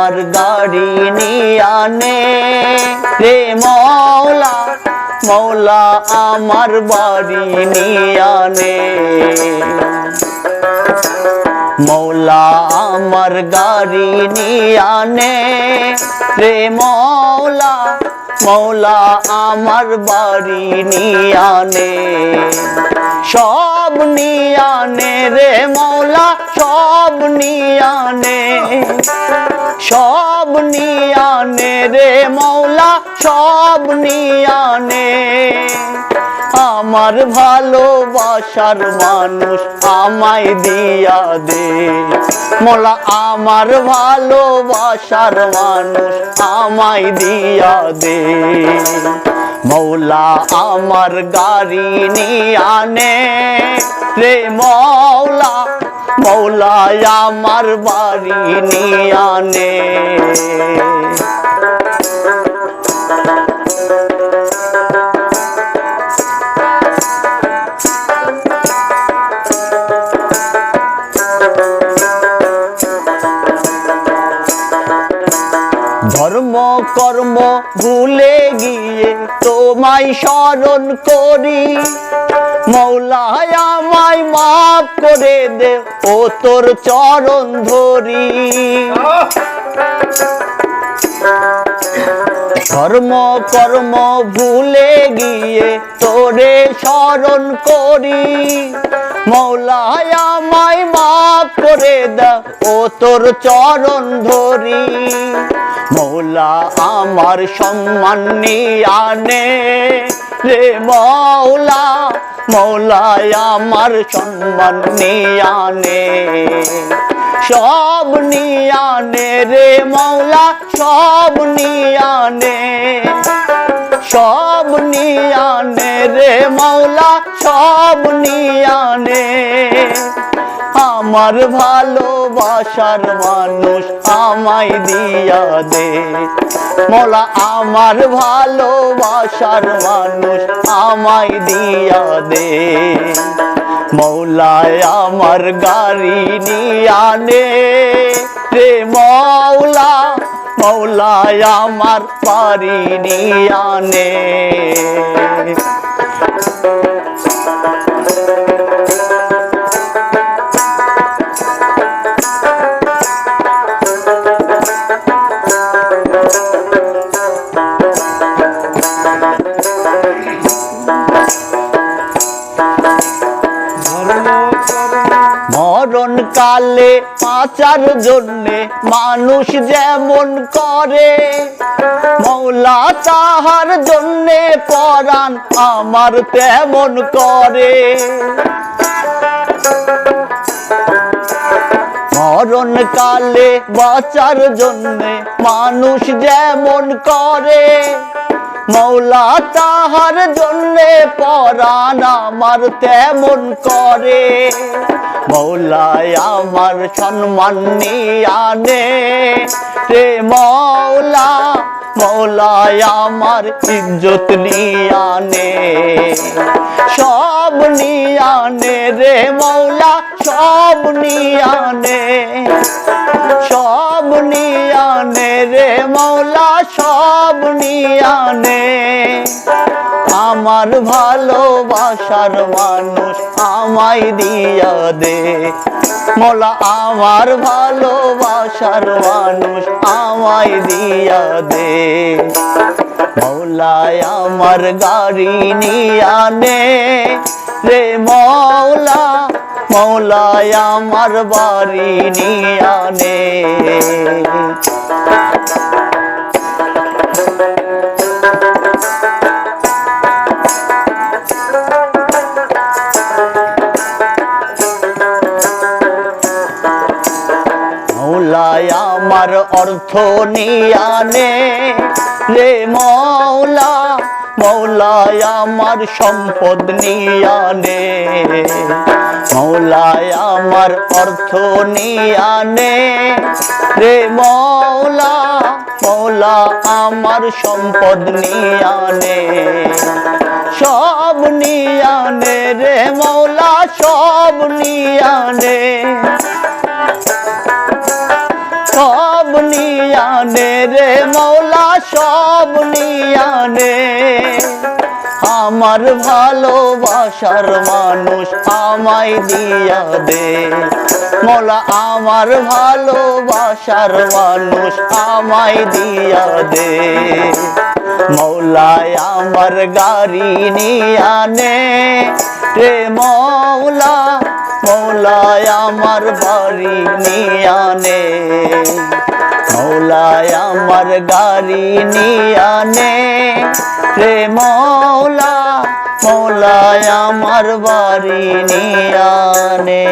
আমার গাড়ি নিয়ানে রে মৌলা মৌলা আমার বাড়ি নিয়ানে মৌলা আমার গাড়ি নিয়ানে রে মৌলা মৌলা আমার বাড়ি নিয়ানে সব নিয়ানে রে মৌলা সব নিয়ানে সব নিয়ানে রে মৌলা সব নিয়ানে আমার ভালোবাসার মানুষ আমায় দিয়া দে মৌলা আমার ভালোবাসার মানুষ আমায় দিয়া দে মৌলা আমার গাড়ি নিয়ানে রে মৌলা মৌলা আমার বাড়ি নিয়ানে ধর্ম কর্ম ভুলে গিয়ে তোমায় স্মরণ করি মৌলা আমায় মাফ করে দে ও তোর চরণ ধরি ধর্ম কর্ম ভুলে গিয়ে তোরে স্মরণ করি মৌলা আমায় মাফ করে দে ও তোর চরণ ধরি মৌলা আমার সম্মান নিয়ানে রে মৌলা মৌলা আমার সম্মান নিয়ানে সব নিয়ানে রে মৌলা সব নিয়ানে সব নিয়ানে রে মৌলা সব নিয়ানে আমার ভালোবাসার মানুষ আমায় দিয়া দে মৌলা আমার ভালোবাসার মানুষ আমায় দিয়া দে মৌলা আমার গাড়ি নিয়ানে রে মৌলা মৌলা আমার বাড়ি নিয়ানে মরণ কালে বাঁচার জন্যে মানুষ যেমন করে মৌলা তাহার জন্যে পরাণ আমার তেমন করে মরণ কালে বাঁচার জন্যে মানুষ যেমন করে মৌলা তাহার জন্যে পরাণ আমার তেমন করে মৌলা আমার সম্মান নিয়ানে রে মৌলা মৌলা আমার ইজ্জত নিয়ানে সব নিয়ানে রে মৌলা সব নিয়ানে সব নিয়ানে রে মৌলা সব নিয়ানে আমার ভালোবাসার মানুষ আমায় দিয়া দে মৌলা আমার ভালোবাসার মানুষ আমায় দিয়া দে মৌলা আমার গাড়ি নিয়ানে রে মৌলা মৌলা আমার বাড়ি নিয়ানে মৌলা আমার অর্থ নিয়ানে রে মৌলা মৌলা আমার সম্পদ নিয়ানে মৌলা আমার অর্থ নিয়ানে রে মৌলা মৌলা আমার সম্পদ নিয়ানে সব নিয়ানে রে মৌলা সব নিয়ানে সব নিয়া নিয়ানে রে মৌলা সব নিয়ানে আমার ভালোবাসার মানুষ আমায় দিয়া দে মৌলা আমার ভালোবাসার মানুষ আমায় দিয়া দে মৌলায় আমার গাড়ি নিয়ানে রে মৌলা মৌলায় আমার বাড়ি নিয়ানে মৌলায় আমার গাড়ি নিয়ানে রে মৌলা মৌলায় আমার বাড়ি নিয়ানে।